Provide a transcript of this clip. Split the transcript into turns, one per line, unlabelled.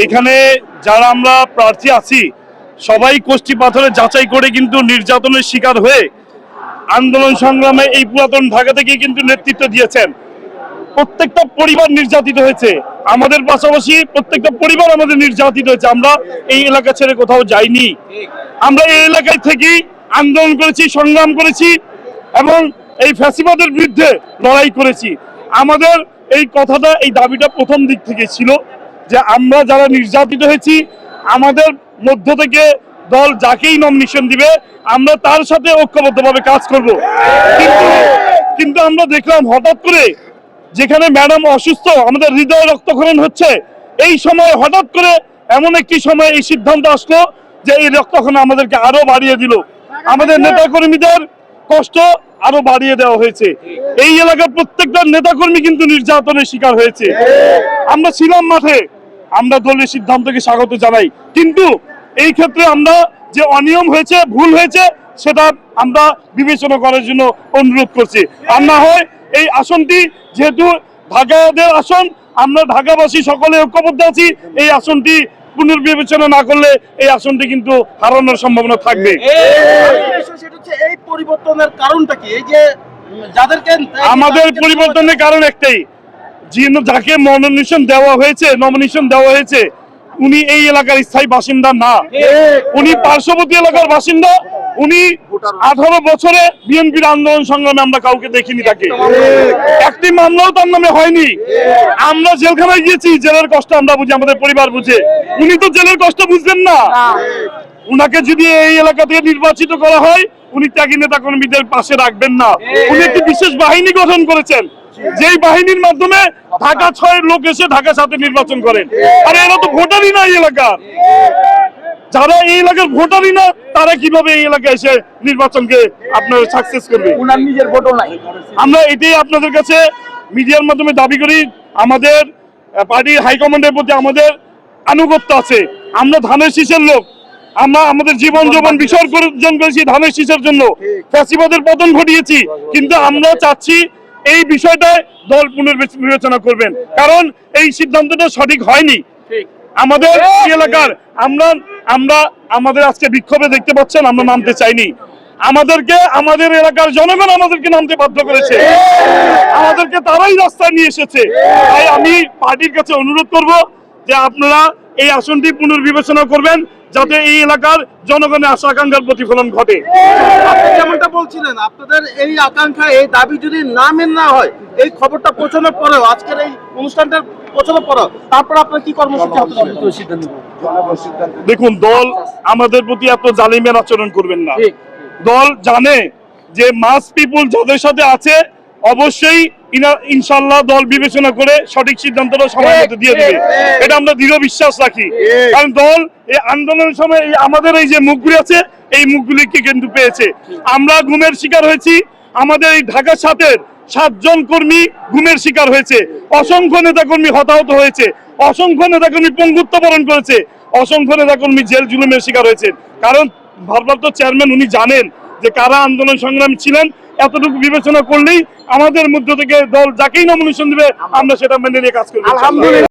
এখানে যারা আমরা প্রার্থী আছি সবাই কোষ্ঠী পাথরে যাচাই করে কিন্তু নির্যাতনের শিকার হয়ে আন্দোলন সংগ্রামে এই পুরাতন ঢাকা থেকে কিন্তু নেতৃত্ব দিয়েছেন। প্রত্যেকটা পরিবার নির্যাতিত হয়েছে, আমাদের পাশাপাশি প্রত্যেকটা পরিবার আমাদের নির্যাতিত হয়েছে। আমরা এই এলাকা ছেড়ে কোথাও যাইনি, আমরা এই এলাকায় থেকেই আন্দোলন করেছি, সংগ্রাম করেছি এবং এই ফ্যাসিবাদের বিরুদ্ধে লড়াই করেছি। আমাদের এই কথাটা, এই দাবিটা প্রথম দিক থেকে ছিল যে আমরা যারা নির্যাতিত হয়েছি আমাদের মধ্য থেকে দল যাকেই নমিনেশন দিবে আমরা তার সাথে ঐক্যবদ্ধভাবে কাজ করব। কিন্তু আমরা দেখলাম হঠাৎ করে যেখানে ম্যাডাম অসুস্থ, আমাদের হৃদয় রক্তক্ষরণ হচ্ছে, এই সময় হঠাৎ করে এমন একটি সময় এই সিদ্ধান্ত আসলো যে এই রক্তক্ষরণ আমাদেরকে আরো বাড়িয়ে দিল, আমাদের নেতাকর্মীদের কষ্ট আরো বাড়িয়ে দেওয়া হয়েছে। এই এলাকার প্রত্যেকটা নেতাকর্মী কিন্তু নির্যাতনের শিকার হয়েছে। আমরা ছিলাম মাঠে, আমরা দলের সিদ্ধান্তকে স্বাগত জানাই, কিন্তু এই ক্ষেত্রে আমরা যে অনিয়ম হয়েছে, ভুল হয়েছে, সেটা আমরা বিবেচনা করার জন্য অনুরোধ করছি। আর না হয় এই আসনটি যেহেতু ঢাকাদের আসন, আমরা ঢাকাবাসী সকলে ঐক্যবদ্ধ আছি, এই আসনটি পুনর্বিবেচনা না করলে এই আসনটি কিন্তু হারানোর সম্ভাবনা থাকবে।
এই পরিবর্তনের কারণটা কি? এই যে যাদেরকে
আমাদের পরিবর্তনের কারণ একটাই, যাকে নমিনেশন দেওয়া হয়েছে উনি এই এলাকার স্থায়ী বাসিন্দা না, উনি পার্শ্ববর্তী এলাকার বাসিন্দা। উনি 18 বছরে বিএনপির আন্দোলন সংগ্রামে আমরা কাউকে দেখিনি, তাকে একটি মামলাও তার নামে হয়নি। আমরা জেলখানায় গিয়েছি, জেলের কষ্ট আমরা বুঝি, আমাদের পরিবার বুঝে, উনি তো জেলের কষ্ট বুঝলেন না। উনাকে যদি এই এলাকা থেকে নির্বাচিত করা হয় উনি ত্যাগী নেতা কর্মীদের পাশে রাখবেন না। উনি একটি বিশেষ বাহিনী গঠন করেছেন, যেই বাহিনীর মাধ্যমে ঢাকা 6 লোক এসে ঢাকা সাথে নির্বাচন করেন। আর এরা তো ভোটারই না এই এলাকার, যারা এই এলাকার ভোটারই না তারা কিভাবে এই এলাকায় এসে নির্বাচনকে আপনার সাকসেস করবে?
উনার নিজের ভোটও নাই। আমরা
এটাই আপনাদের কাছে মিডিয়ার মাধ্যমে দাবি করি, আমাদের পার্টির হাইকমান্ডের প্রতি আমাদের আনুগত্য আছে। আমরা ধানের শীষের লোক, আমরা আমাদের জীবন যৌবন বিসর্জন করেছি ধানের শীষের জন্য, ফ্যাসিবাদের পতন ঘটিয়েছি, কিন্তু আমরা চাচ্ছি এই বিষয়টায় দল পুনর্বিবেচনা করবেন, কারণ এই সিদ্ধান্তটা সঠিক হয়নি আমাদের এলাকার। আমাদের আজকে বিক্ষোভে দেখতে পাচ্ছেন আমরা নামতে চাইনি, আমাদের এলাকার জনগণ আমাদেরকে নামতে বাধ্য করেছে, আমাদেরকে তারাই রাস্তায় নিয়ে এসেছে। তাই আমি পার্টির কাছে অনুরোধ করব যে আপনারা এই আসনটি পুনর্বিবেচনা করবেন, যাতে এই এলাকার জনগণের আশা আকাঙ্ক্ষার প্রতিফলন ঘটে।
আপনি যেমনটা বলছিলেন, আপনাদের এই আকাঙ্ক্ষা, এই দাবি যদি না মেনে হয়, এই খবরটা পৌঁছানোর পরেও, আজকের এই অনুষ্ঠানটা পৌঁছানোর পরেও, তারপর আপনার কি কর্মসূচি হতে যাবে?
দেখুন, দল আমাদের প্রতি এত জালিমের আচরণ করবেন না। দল জানে যে মাস পিপুল যাদের সাথে আছে অবশ্যই ইনশাল্লাহ দল বিবেচনা করে সঠিক সিদ্ধান্তটা সময় মতো দিয়ে দেবে, এটা আমরা দৃঢ় বিশ্বাস রাখি। কারণ দল এই আন্দোলনের সময় আমাদের এই যে মুখগুলি আছে এই মুখগুলিকে কিন্তু পেয়েছে। আমরা গুমের শিকার হয়েছি, আমাদের এই ঢাকা 7-এর 7 জন কর্মী গুমের শিকার হয়েছে, অসংখ্য নেতাকর্মী হতাহত হয়েছে, অসংখ্য নেতাকর্মী পঙ্গুত্ব বরণ করেছে, অসংখ্য নেতাকর্মী জেল জুলুমের শিকার হয়েছে। কারণ ভারপ্রাপ্ত চেয়ারম্যান উনি জানেন যে কারা আন্দোলন সংগ্রামী ছিলেন। এতটুকু বিবেচনা করলেই আমাদের মধ্য থেকে দল যাকেই নমিনেশন দিবে আমরা সেটা মেনে নিয়ে কাজ করব।